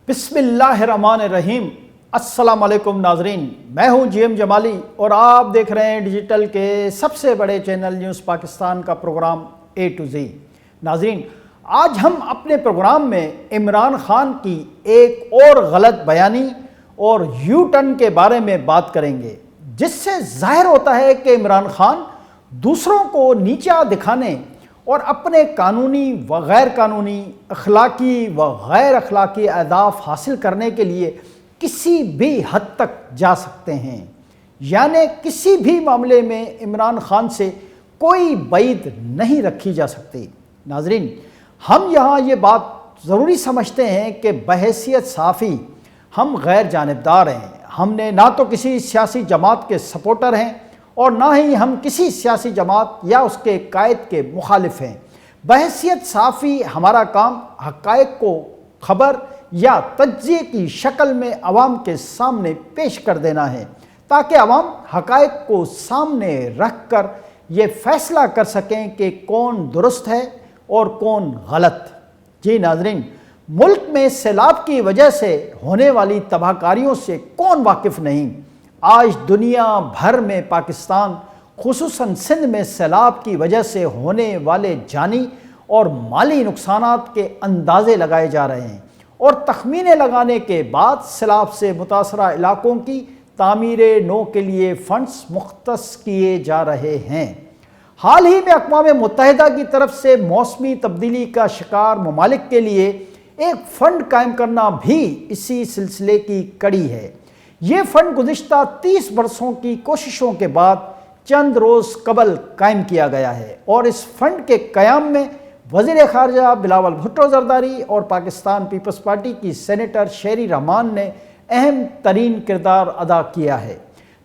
بسم اللہ الرحمن الرحیم۔ السلام علیکم ناظرین، میں ہوں جی ایم جمالی اور آپ دیکھ رہے ہیں ڈیجیٹل کے سب سے بڑے چینل نیوز پاکستان کا پروگرام اے ٹو زی۔ ناظرین، آج ہم اپنے پروگرام میں عمران خان کی ایک اور غلط بیانی اور یو ٹرن کے بارے میں بات کریں گے، جس سے ظاہر ہوتا ہے کہ عمران خان دوسروں کو نیچا دکھانے اور اپنے قانونی و غیر قانونی، اخلاقی و غیر اخلاقی اہداف حاصل کرنے کے لیے کسی بھی حد تک جا سکتے ہیں، یعنی کسی بھی معاملے میں عمران خان سے کوئی بعید نہیں رکھی جا سکتی۔ ناظرین، ہم یہاں یہ بات ضروری سمجھتے ہیں کہ بحیثیت صحافی ہم غیر جانبدار ہیں۔ ہم نے نہ تو کسی سیاسی جماعت کے سپورٹر ہیں اور نہ ہی ہم کسی سیاسی جماعت یا اس کے قائد کے مخالف ہیں۔ بحیثیت صحافی ہمارا کام حقائق کو خبر یا تجزیے کی شکل میں عوام کے سامنے پیش کر دینا ہے، تاکہ عوام حقائق کو سامنے رکھ کر یہ فیصلہ کر سکیں کہ کون درست ہے اور کون غلط۔ جی ناظرین، ملک میں سیلاب کی وجہ سے ہونے والی تباہ کاریوں سے کون واقف نہیں؟ آج دنیا بھر میں پاکستان، خصوصاً سندھ میں سیلاب کی وجہ سے ہونے والے جانی اور مالی نقصانات کے اندازے لگائے جا رہے ہیں، اور تخمینے لگانے کے بعد سیلاب سے متاثرہ علاقوں کی تعمیر نو کے لیے فنڈز مختص کیے جا رہے ہیں۔ حال ہی میں اقوام متحدہ کی طرف سے موسمی تبدیلی کا شکار ممالک کے لیے ایک فنڈ قائم کرنا بھی اسی سلسلے کی کڑی ہے۔ یہ فنڈ گزشتہ 30 برسوں کی کوششوں کے بعد چند روز قبل قائم کیا گیا ہے، اور اس فنڈ کے قیام میں وزیر خارجہ بلاول بھٹو زرداری اور پاکستان پیپلز پارٹی کی سینیٹر شیری رحمان نے اہم ترین کردار ادا کیا ہے۔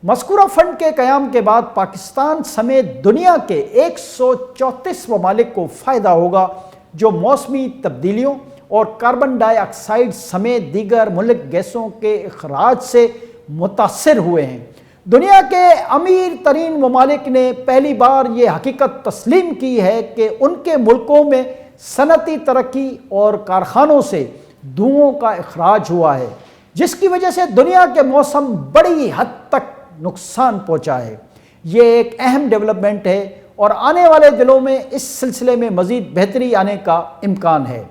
مذکورہ فنڈ کے قیام کے بعد پاکستان سمیت دنیا کے 134 ممالک کو فائدہ ہوگا جو موسمی تبدیلیوں اور کاربن ڈائی آکسائیڈ سمیت دیگر مہلک گیسوں کے اخراج سے متاثر ہوئے ہیں۔ دنیا کے امیر ترین ممالک نے پہلی بار یہ حقیقت تسلیم کی ہے کہ ان کے ملکوں میں صنعتی ترقی اور کارخانوں سے دھوؤں کا اخراج ہوا ہے، جس کی وجہ سے دنیا کے موسم بڑی حد تک نقصان پہنچا ہے۔ یہ ایک اہم ڈیولپمنٹ ہے اور آنے والے دنوں میں اس سلسلے میں مزید بہتری آنے کا امکان ہے۔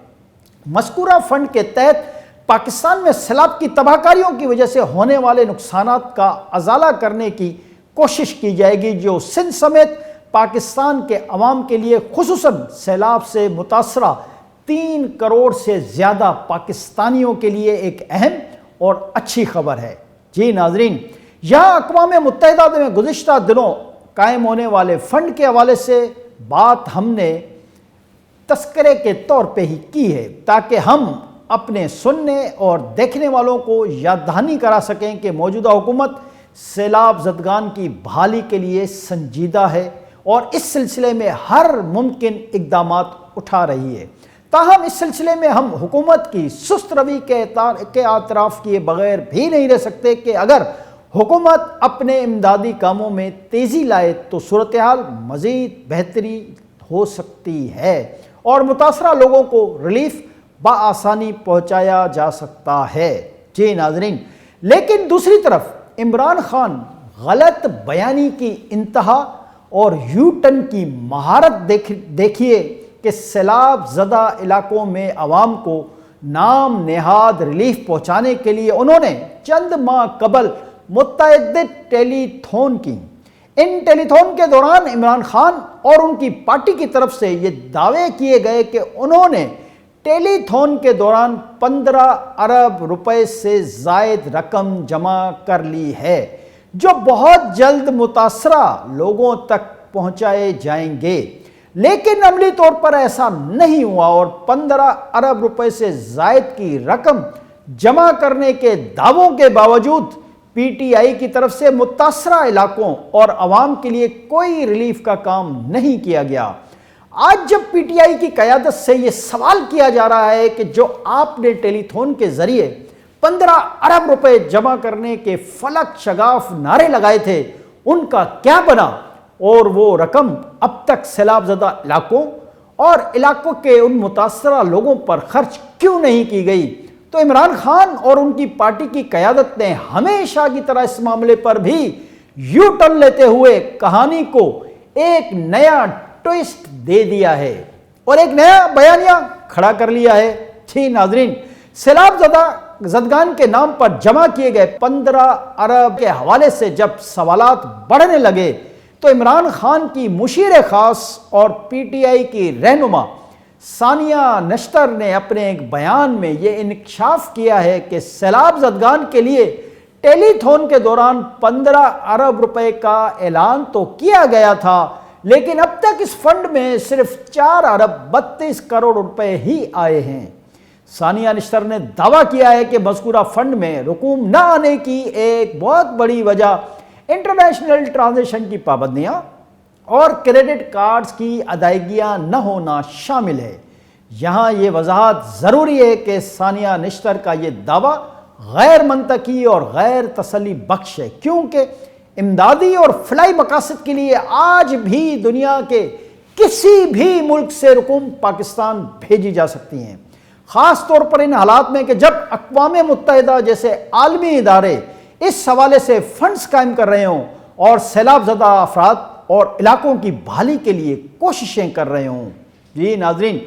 مذکورہ فنڈ کے تحت پاکستان میں سیلاب کی تباہ کاریوں کی وجہ سے ہونے والے نقصانات کا ازالہ کرنے کی کوشش کی جائے گی، جو سندھ سمیت پاکستان کے عوام کے لیے خصوصاً سیلاب سے متاثرہ 3 کروڑ سے زیادہ پاکستانیوں کے لیے ایک اہم اور اچھی خبر ہے۔ جی ناظرین، یہاں اقوام متحدہ میں گزشتہ دنوں قائم ہونے والے فنڈ کے حوالے سے بات ہم نے تذکرے کے طور پہ ہی کی ہے، تاکہ ہم اپنے سننے اور دیکھنے والوں کو یاد دہانی کرا سکیں کہ موجودہ حکومت سیلاب زدگان کی بحالی کے لیے سنجیدہ ہے اور اس سلسلے میں ہر ممکن اقدامات اٹھا رہی ہے۔ تاہم اس سلسلے میں ہم حکومت کی سست روی کے اعتراف کیے بغیر بھی نہیں رہ سکتے کہ اگر حکومت اپنے امدادی کاموں میں تیزی لائے تو صورتحال مزید بہتری ہو سکتی ہے اور متاثرہ لوگوں کو ریلیف بآسانی پہنچایا جا سکتا ہے۔ جی ناظرین، لیکن دوسری طرف عمران خان غلط بیانی کی انتہا اور یو ٹرن کی مہارت دیکھیے کہ سیلاب زدہ علاقوں میں عوام کو نام نہاد ریلیف پہنچانے کے لیے انہوں نے چند ماہ قبل متعدد ٹیلی تھون کی۔ ان ٹیلی تھون کے دوران عمران خان اور ان کی پارٹی کی طرف سے یہ دعوے کیے گئے کہ انہوں نے ٹیلی تھون کے دوران 15 ارب روپے سے زائد رقم جمع کر لی ہے، جو بہت جلد متاثرہ لوگوں تک پہنچائے جائیں گے، لیکن عملی طور پر ایسا نہیں ہوا اور 15 ارب روپے سے زائد کی رقم جمع کرنے کے دعووں کے باوجود پی ٹی آئی کی طرف سے متاثرہ علاقوں اور عوام کے لیے کوئی ریلیف کا کام نہیں کیا گیا۔ آج جب پی ٹی آئی کی قیادت سے یہ سوال کیا جا رہا ہے کہ جو آپ نے ٹیلی تھون کے ذریعے 15 ارب روپے جمع کرنے کے فلک شگاف نعرے لگائے تھے، ان کا کیا بنا اور وہ رقم اب تک سیلاب زدہ علاقوں اور علاقوں کے ان متاثرہ لوگوں پر خرچ کیوں نہیں کی گئی؟ تو عمران خان اور ان کی پارٹی کی قیادت نے ہمیشہ کی طرح اس معاملے پر بھی یو ٹرن لیتے ہوئے کہانی کو ایک نیا ٹوئسٹ دے دیا ہے اور ایک نیا بیانیہ کھڑا کر لیا ہے۔ جی ناظرین، سیلاب زدگان کے نام پر جمع کیے گئے 15 ارب کے حوالے سے جب سوالات بڑھنے لگے تو عمران خان کی مشیر خاص اور پی ٹی آئی کی رہنما ثانیہ نشتر نے اپنے ایک بیان میں یہ انکشاف کیا ہے کہ سیلاب زدگان کے لیے ٹیلی تھون کے دوران 15 ارب روپے کا اعلان تو کیا گیا تھا، لیکن اب تک اس فنڈ میں صرف 4 ارب 32 کروڑ روپے ہی آئے ہیں۔ ثانیہ نشتر نے دعویٰ کیا ہے کہ مذکورہ فنڈ میں رقوم نہ آنے کی ایک بہت بڑی وجہ انٹرنیشنل ٹرانزیکشن کی پابندیاں اور کریڈٹ کارڈز کی ادائیگیاں نہ ہونا شامل ہے۔ یہاں یہ وضاحت ضروری ہے کہ ثانیہ نشتر کا یہ دعویٰ غیر منطقی اور غیر تسلی بخش ہے، کیونکہ امدادی اور فلاحی مقاصد کے لیے آج بھی دنیا کے کسی بھی ملک سے رقوم پاکستان بھیجی جا سکتی ہیں، خاص طور پر ان حالات میں کہ جب اقوام متحدہ جیسے عالمی ادارے اس حوالے سے فنڈز قائم کر رہے ہوں اور سیلاب زدہ افراد اور علاقوں کی بحالی کے لیے کوششیں کر رہے ہوں۔ جی ناظرین،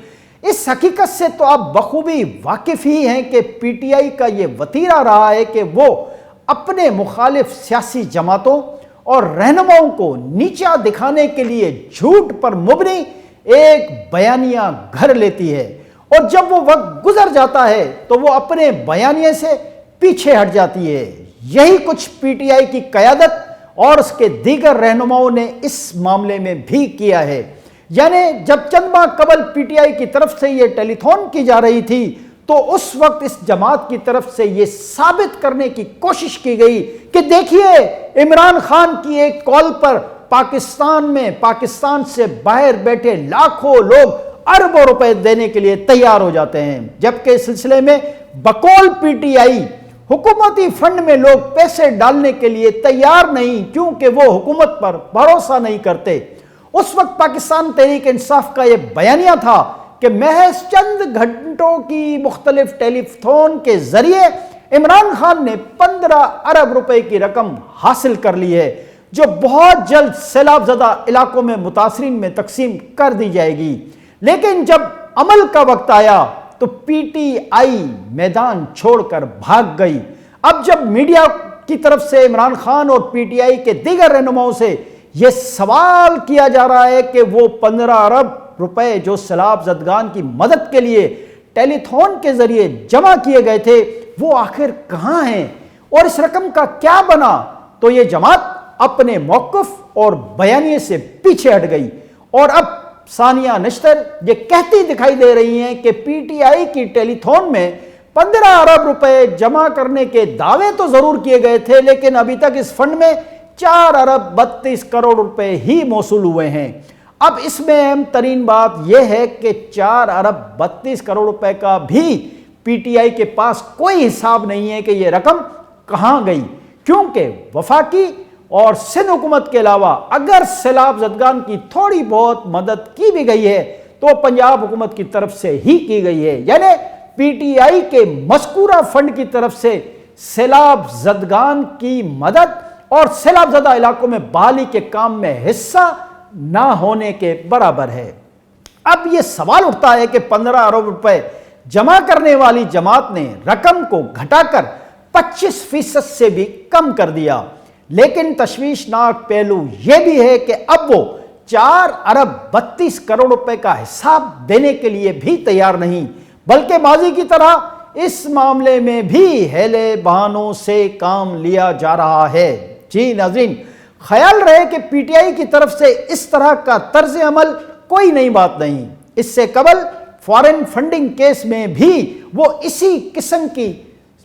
اس حقیقت سے تو آپ بخوبی واقف ہی ہیں کہ پی ٹی آئی کا یہ وتیرہ رہا ہے کہ وہ اپنے مخالف سیاسی جماعتوں اور رہنماؤں کو نیچا دکھانے کے لیے جھوٹ پر مبنی ایک بیانیہ گھڑ لیتی ہے، اور جب وہ وقت گزر جاتا ہے تو وہ اپنے بیانیے سے پیچھے ہٹ جاتی ہے۔ یہی کچھ پی ٹی آئی کی قیادت اور اس کے دیگر رہنماؤں نے اس معاملے میں بھی کیا ہے۔ یعنی جب چند ماہ قبل پی ٹی آئی کی طرف سے یہ ٹیلی تھون کی جا رہی تھی تو اس وقت اس جماعت کی طرف سے یہ ثابت کرنے کی کوشش کی گئی کہ دیکھیے عمران خان کی ایک کال پر پاکستان سے باہر بیٹھے لاکھوں لوگ اربوں روپے دینے کے لیے تیار ہو جاتے ہیں، جبکہ اس سلسلے میں بقول پی ٹی آئی حکومتی فنڈ میں لوگ پیسے ڈالنے کے لیے تیار نہیں، کیونکہ وہ حکومت پر بھروسہ نہیں کرتے۔ اس وقت پاکستان تحریک انصاف کا یہ بیانیہ تھا کہ محض چند گھنٹوں کی مختلف ٹیلی تھون کے ذریعے عمران خان نے 15 ارب روپے کی رقم حاصل کر لی ہے، جو بہت جلد سیلاب زدہ علاقوں میں متاثرین میں تقسیم کر دی جائے گی۔ لیکن جب عمل کا وقت آیا تو پی ٹی آئی میدان چھوڑ کر بھاگ گئی۔ اب جب میڈیا کی طرف سے عمران خان اور پی ٹی آئی کے دیگر رہنماؤں سے یہ سوال کیا جا رہا ہے کہ وہ 15 ارب روپے جو سیلاب زدگان کی مدد کے لیے ٹیلی تھون کے ذریعے جمع کیے گئے تھے وہ آخر کہاں ہیں اور اس رقم کا کیا بنا، تو یہ جماعت اپنے موقف اور بیانیے سے پیچھے ہٹ گئی، اور اب ثانیہ نشتر یہ کہتی دکھائی دے رہی ہیں کہ پی ٹی آئی کی ٹیلی تھون میں 15 ارب روپے جمع کرنے کے دعوے تو ضرور کیے گئے تھے، لیکن ابھی تک اس فنڈ میں 4 ارب 32 کروڑ روپے ہی موصول ہوئے ہیں۔ اب اس میں اہم ترین بات یہ ہے کہ 4 ارب 32 کروڑ روپے کا بھی پی ٹی آئی کے پاس کوئی حساب نہیں ہے کہ یہ رقم کہاں گئی، کیونکہ وفاقی اور سندھ حکومت کے علاوہ اگر سیلاب زدگان کی تھوڑی بہت مدد کی بھی گئی ہے تو پنجاب حکومت کی طرف سے ہی کی گئی ہے، یعنی پی ٹی آئی کے مذکورہ فنڈ کی طرف سے سیلاب زدگان کی مدد اور سیلاب زدہ علاقوں میں بحالی کے کام میں حصہ نہ ہونے کے برابر ہے۔ اب یہ سوال اٹھتا ہے کہ 15 ارب روپے جمع کرنے والی جماعت نے رقم کو گھٹا کر 25% سے بھی کم کر دیا، لیکن تشویشناک پہلو یہ بھی ہے کہ اب وہ 4 ارب 32 کروڑ روپے کا حساب دینے کے لیے بھی تیار نہیں، بلکہ ماضی کی طرح اس معاملے میں بھی ہیلے بہانوں سے کام لیا جا رہا ہے۔ جی ناظرین، خیال رہے کہ پی ٹی آئی کی طرف سے اس طرح کا طرز عمل کوئی نئی بات نہیں۔ اس سے قبل فارن فنڈنگ کیس میں بھی وہ اسی قسم کی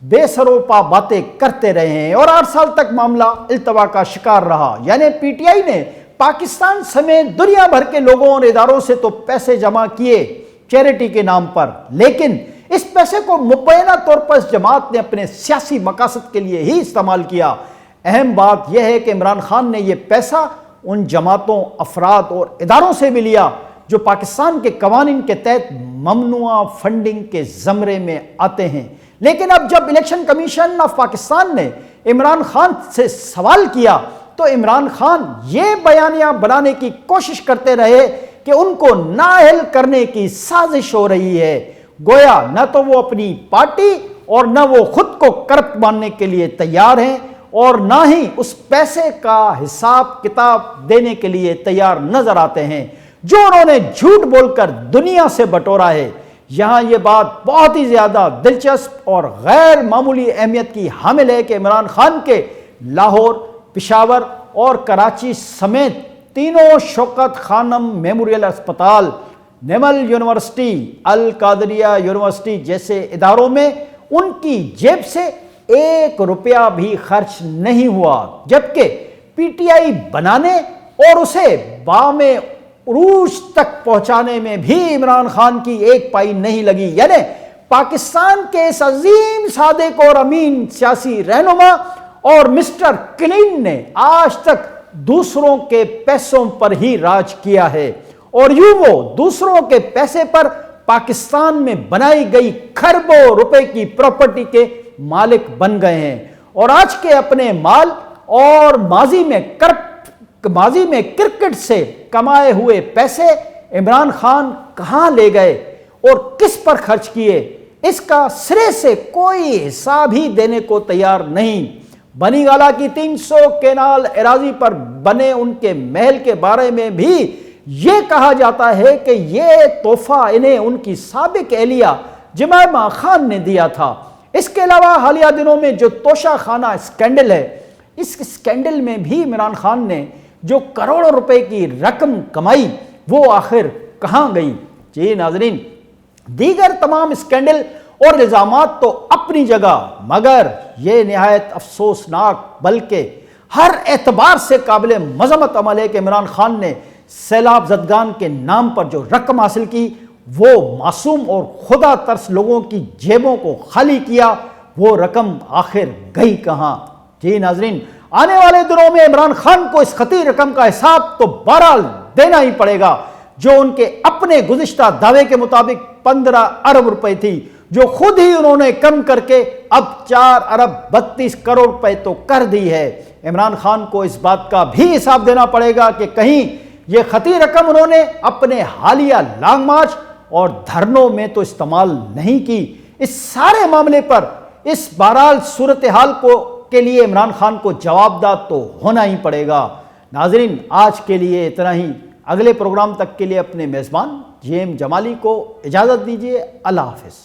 بے سروپا باتیں کرتے رہے ہیں اور 8 سال تک معاملہ التوا کا شکار رہا۔ یعنی پی ٹی آئی نے پاکستان سمیت دنیا بھر کے لوگوں اور اداروں سے تو پیسے جمع کیے چیریٹی کے نام پر، لیکن اس پیسے کو مبینہ طور پر اس جماعت نے اپنے سیاسی مقاصد کے لیے ہی استعمال کیا۔ اہم بات یہ ہے کہ عمران خان نے یہ پیسہ ان جماعتوں، افراد اور اداروں سے بھی لیا جو پاکستان کے قوانین کے تحت ممنوعہ فنڈنگ کے زمرے میں آتے ہیں، لیکن اب جب الیکشن کمیشن آف پاکستان نے عمران خان سے سوال کیا تو عمران خان یہ بیانیہ بنانے کی کوشش کرتے رہے کہ ان کو نااہل کرنے کی سازش ہو رہی ہے۔ گویا نہ تو وہ اپنی پارٹی اور نہ وہ خود کو کرپٹ ماننے کے لیے تیار ہیں اور نہ ہی اس پیسے کا حساب کتاب دینے کے لیے تیار نظر آتے ہیں جو انہوں نے جھوٹ بول کر دنیا سے بٹورا ہے۔ یہاں یہ بات بہت ہی زیادہ دلچسپ اور غیر معمولی اہمیت کی حامل ہے کہ عمران خان کے لاہور، پشاور اور کراچی سمیت تینوں شوکت خانم میموریل اسپتال، نیمل یونیورسٹی، القادریہ یونیورسٹی جیسے اداروں میں ان کی جیب سے 1 روپیہ بھی خرچ نہیں ہوا، جبکہ پی ٹی آئی بنانے اور اسے بام عروج تک پہنچانے میں بھی عمران خان کی 1 پائی نہیں لگی۔ یعنی پاکستان کے اس عظیم صادق اور امین سیاسی رہنما اور مسٹر کلین نے آج تک دوسروں کے پیسوں پر ہی راج کیا ہے اور یوں وہ دوسروں کے پیسے پر پاکستان میں بنائی گئی کھربوں روپے کی پراپرٹی کے مالک بن گئے ہیں، اور آج کے اپنے مال اور ماضی میں کرکٹ سے کمائے ہوئے پیسے عمران خان کہاں لے گئے اور کس پر خرچ کیے، اس کا سرے سے کوئی حساب ہی دینے کو تیار نہیں۔ بنی گالہ کی 300 کینال اراضی پر بنے ان کے محل کے بارے میں بھی یہ کہا جاتا ہے کہ یہ تحفہ انہیں ان کی سابق اہلیہ جمائمہ خان نے دیا تھا۔ اس کے علاوہ حالیہ دنوں میں جو توشہ خانہ اسکینڈل ہے، اس اسکینڈل میں بھی عمران خان نے جو کروڑوں روپے کی رقم کمائی وہ آخر کہاں گئی؟ جی ناظرین، دیگر تمام اسکینڈل اور الزامات تو اپنی جگہ، مگر یہ نہایت افسوسناک بلکہ ہر اعتبار سے قابل مذمت عمل ہے کہ عمران خان نے سیلاب زدگان کے نام پر جو رقم حاصل کی وہ معصوم اور خدا ترس لوگوں کی جیبوں کو خالی کیا، وہ رقم آخر گئی کہاں؟ جی ناظرین، آنے والے دنوں میں عمران خان کو اس خطیر رقم کا حساب تو بہرحال دینا ہی پڑے گا، جو ان کے اپنے گزشتہ دعوے کے مطابق 15 ارب روپے تھی، جو خود ہی انہوں نے کم کر کے اب 4 ارب 32 کروڑ روپے تو کر دی ہے۔ عمران خان کو اس بات کا بھی حساب دینا پڑے گا کہ کہیں یہ خطیر رقم انہوں نے اپنے حالیہ لانگ مارچ اور دھرنوں میں تو استعمال نہیں کی۔ اس سارے معاملے پر اس بہرحال صورتحال کے لیے عمران خان کو جواب دہ تو ہونا ہی پڑے گا۔ ناظرین، آج کے لیے اتنا ہی۔ اگلے پروگرام تک کے لیے اپنے میزبان جی ایم جمالی کو اجازت دیجیے۔ اللہ حافظ۔